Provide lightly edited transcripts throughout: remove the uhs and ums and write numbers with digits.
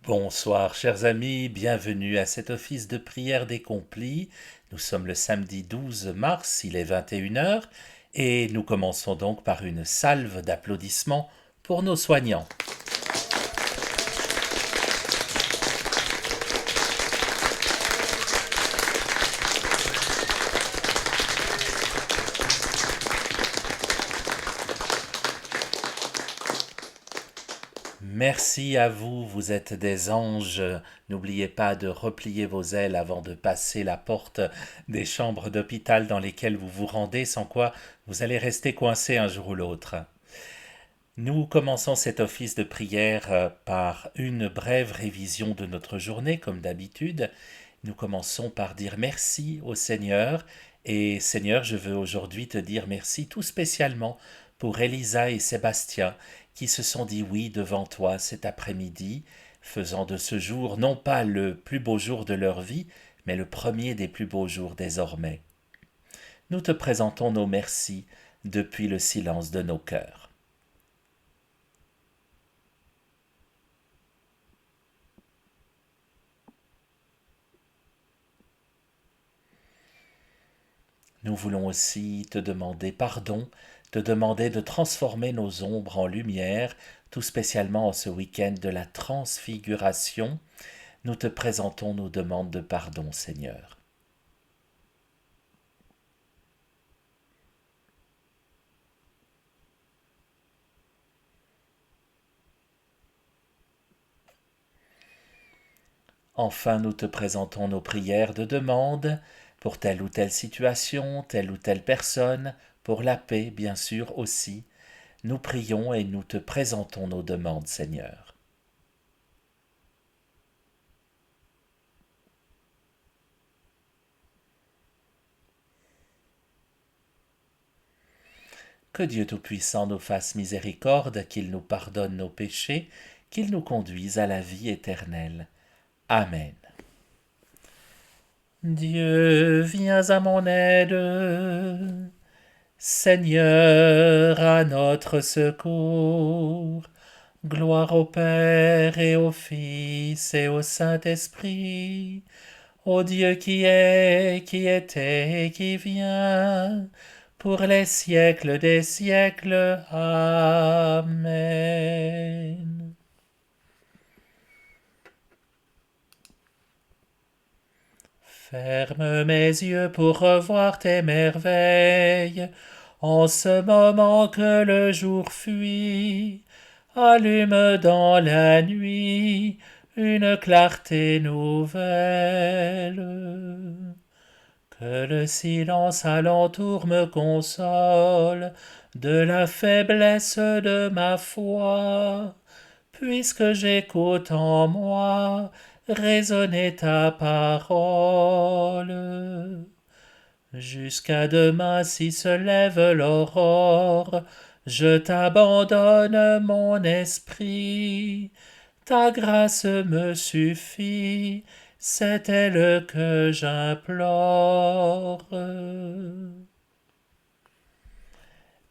Bonsoir chers amis, bienvenue à cet office de prière des complis. Nous sommes le samedi 12 mars, il est 21 heures et nous commençons donc par une salve d'applaudissements pour nos soignants. Merci à vous, vous êtes des anges. N'oubliez pas de replier vos ailes avant de passer la porte des chambres d'hôpital dans lesquelles vous vous rendez, sans quoi vous allez rester coincé un jour ou l'autre. Nous commençons cet office de prière par une brève révision de notre journée, comme d'habitude. Nous commençons par dire merci au Seigneur. Et Seigneur, je veux aujourd'hui te dire merci tout spécialement pour Elisa et Sébastien qui se sont dit oui devant toi cet après-midi, faisant de ce jour non pas le plus beau jour de leur vie, mais le premier des plus beaux jours désormais. Nous te présentons nos merci depuis le silence de nos cœurs. Nous voulons aussi te demander pardon, te demander de transformer nos ombres en lumière, tout spécialement en ce week-end de la transfiguration. Nous te présentons nos demandes de pardon, Seigneur. Enfin, nous te présentons nos prières de demande pour telle ou telle situation, telle ou telle personne, pour la paix, bien sûr aussi. Nous prions et nous te présentons nos demandes, Seigneur. Que Dieu Tout-Puissant nous fasse miséricorde, qu'il nous pardonne nos péchés, qu'il nous conduise à la vie éternelle. Amen. Dieu, viens à mon aide. Seigneur, à notre secours. Gloire au Père et au Fils et au Saint-Esprit, au Dieu qui est, qui était et qui vient, pour les siècles des siècles. Amen. Ferme mes yeux pour revoir tes merveilles, en ce moment que le jour fuit. Allume dans la nuit une clarté nouvelle. Que le silence alentour me console de la faiblesse de ma foi, puisque j'écoute en moi résonner ta parole. Jusqu'à demain si se lève l'aurore, je t'abandonne mon esprit. Ta grâce me suffit, c'est elle que j'implore.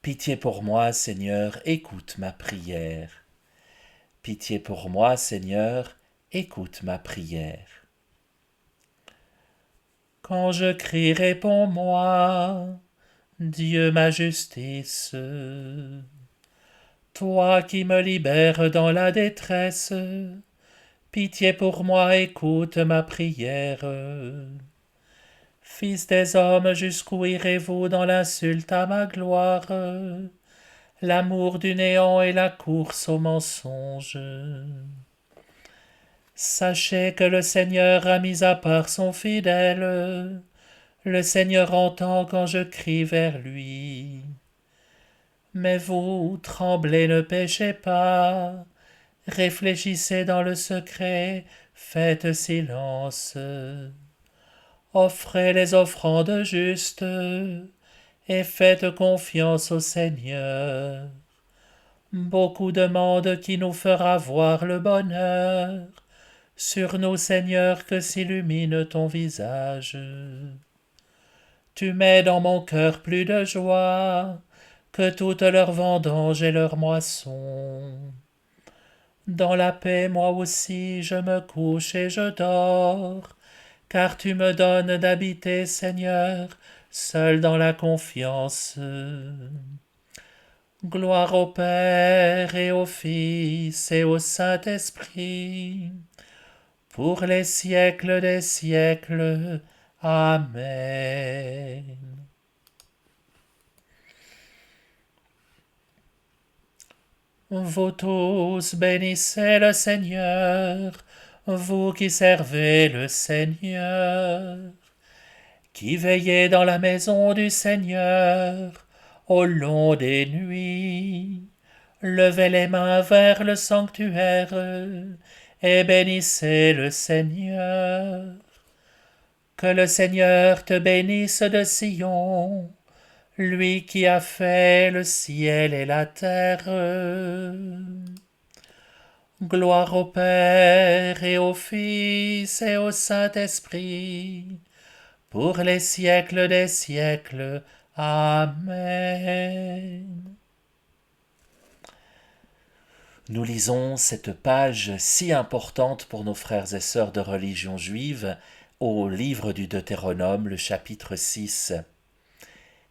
Pitié pour moi, Seigneur, écoute ma prière. Pitié pour moi, Seigneur, écoute ma prière. Quand je crie, réponds-moi, Dieu ma justice. Toi qui me libères dans la détresse, pitié pour moi, écoute ma prière. Fils des hommes, jusqu'où irez-vous dans l'insulte à ma gloire, l'amour du néant et la course au mensonge? Sachez que le Seigneur a mis à part son fidèle. Le Seigneur entend quand je crie vers lui. Mais vous, tremblez, ne péchez pas. Réfléchissez dans le secret, faites silence. Offrez les offrandes justes et faites confiance au Seigneur. Beaucoup demandent qui nous fera voir le bonheur. Sur nous, Seigneur, que s'illumine ton visage. Tu mets dans mon cœur plus de joie que toutes leurs vendanges et leurs moissons. Dans la paix, moi aussi, je me couche et je dors, car tu me donnes d'habiter, Seigneur, seul dans la confiance. Gloire au Père et au Fils et au Saint-Esprit, pour les siècles des siècles. Amen. Vous tous bénissez le Seigneur, vous qui servez le Seigneur, qui veillez dans la maison du Seigneur au long des nuits. Levez les mains vers le sanctuaire et bénissez le Seigneur. Que le Seigneur te bénisse de Sion, lui qui a fait le ciel et la terre. Gloire au Père et au Fils et au Saint-Esprit, pour les siècles des siècles. Amen. Nous lisons cette page si importante pour nos frères et sœurs de religion juive au livre du Deutéronome, le chapitre 6.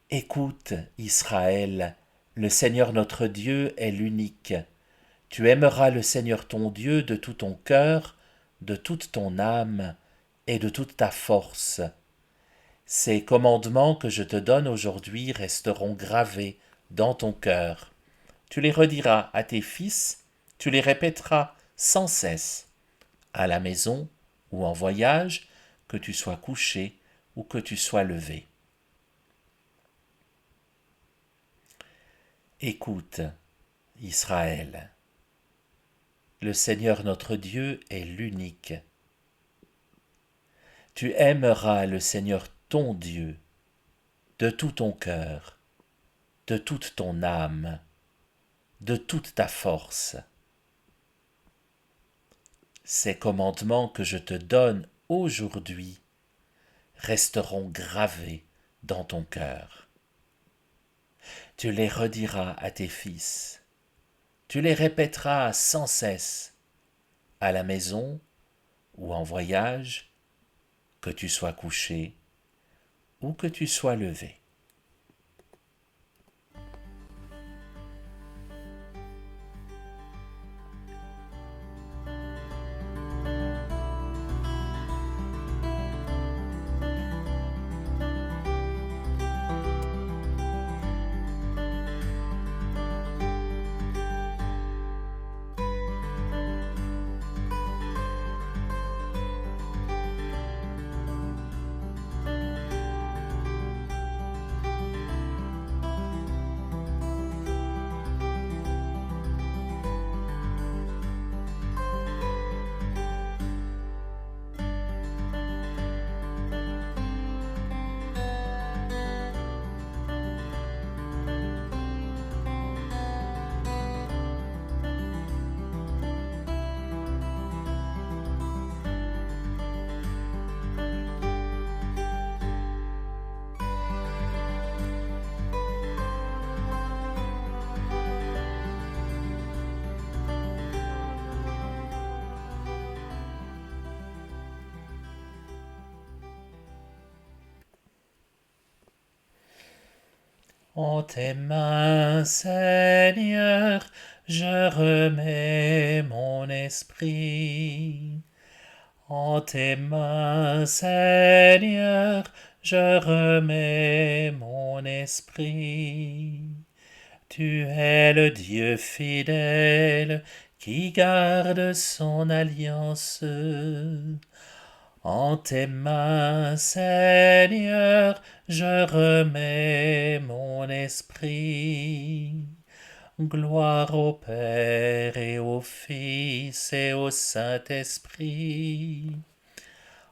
Écoute, Israël, le Seigneur notre Dieu est l'unique. Tu aimeras le Seigneur ton Dieu de tout ton cœur, de toute ton âme et de toute ta force. Ces commandements que je te donne aujourd'hui resteront gravés dans ton cœur. Tu les rediras à tes fils, tu les répéteras sans cesse, à la maison ou en voyage, que tu sois couché ou que tu sois levé. Écoute, Israël. Le Seigneur notre Dieu est l'unique. Tu aimeras le Seigneur ton Dieu de tout ton cœur, de toute ton âme, de toute ta force. Ces commandements que je te donne aujourd'hui resteront gravés dans ton cœur. Tu les rediras à tes fils, tu les répéteras sans cesse, à la maison ou en voyage, que tu sois couché ou que tu sois levé. En tes mains, Seigneur, je remets mon esprit. En tes mains, Seigneur, je remets mon esprit. Tu es le Dieu fidèle qui garde son alliance. En tes mains, Seigneur, je remets mon esprit. Gloire au Père et au Fils et au Saint-Esprit.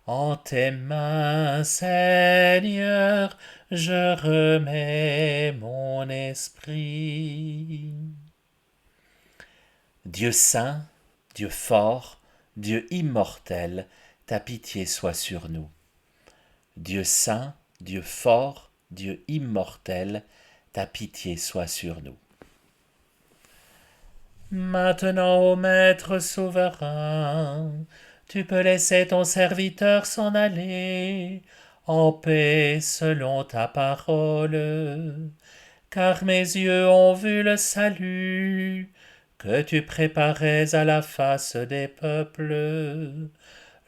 En tes mains, Seigneur, je remets mon esprit. Dieu saint, Dieu fort, Dieu immortel, ta pitié soit sur nous. Dieu saint, Dieu fort, Dieu immortel, ta pitié soit sur nous. Maintenant, ô Maître souverain, tu peux laisser ton serviteur s'en aller en paix selon ta parole, car mes yeux ont vu le salut que tu préparais à la face des peuples,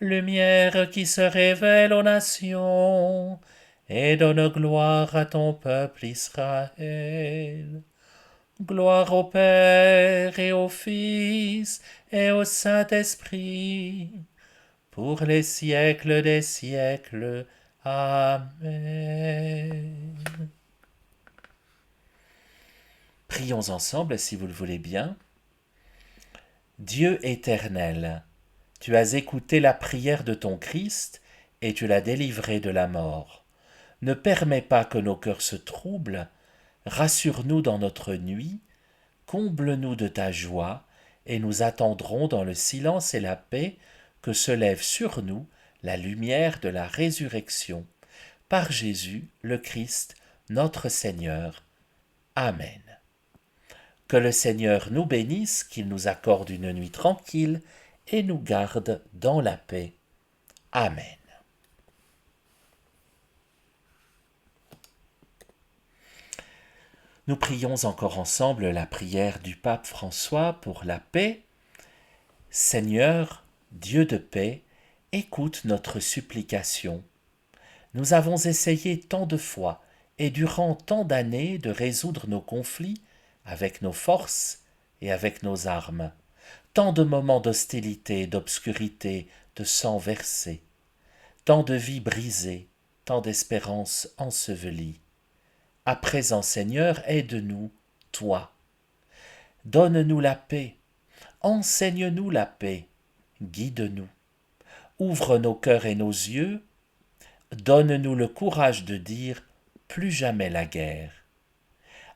lumière qui se révèle aux nations et donne gloire à ton peuple Israël. Gloire au Père et au Fils et au Saint-Esprit, pour les siècles des siècles. Amen. Prions ensemble si vous le voulez bien. Dieu éternel, tu as écouté la prière de ton Christ et tu l'as délivré de la mort. Ne permets pas que nos cœurs se troublent, rassure-nous dans notre nuit, comble-nous de ta joie, et nous attendrons dans le silence et la paix que se lève sur nous la lumière de la résurrection. Par Jésus, le Christ, notre Seigneur. Amen. Que le Seigneur nous bénisse, qu'il nous accorde une nuit tranquille et nous garde dans la paix. Amen. Nous prions encore ensemble la prière du pape François pour la paix. Seigneur, Dieu de paix, écoute notre supplication. Nous avons essayé tant de fois et durant tant d'années de résoudre nos conflits avec nos forces et avec nos armes. Tant de moments d'hostilité, d'obscurité, de sang versé. Tant de vies brisées, tant d'espérances ensevelies. À présent, Seigneur, aide-nous, toi. Donne-nous la paix, enseigne-nous la paix, guide-nous. Ouvre nos cœurs et nos yeux, donne-nous le courage de dire plus jamais la guerre.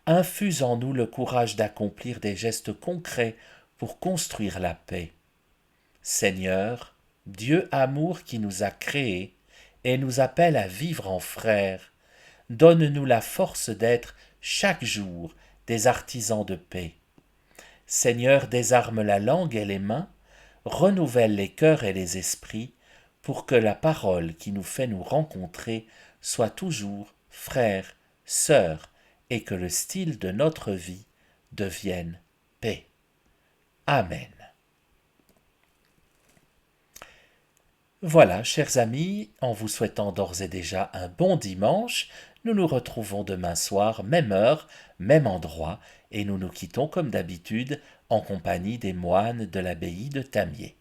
Infuse en nous le courage d'accomplir des gestes concrets pour construire la paix. Seigneur, Dieu amour qui nous a créés et nous appelle à vivre en frères, donne-nous la force d'être chaque jour des artisans de paix. Seigneur, désarme la langue et les mains, renouvelle les cœurs et les esprits, pour que la parole qui nous fait nous rencontrer soit toujours frère, sœur, et que le style de notre vie devienne paix. Amen. Voilà, chers amis, en vous souhaitant d'ores et déjà un bon dimanche, nous nous retrouvons demain soir, même heure, même endroit, et nous nous quittons comme d'habitude en compagnie des moines de l'abbaye de Tamier.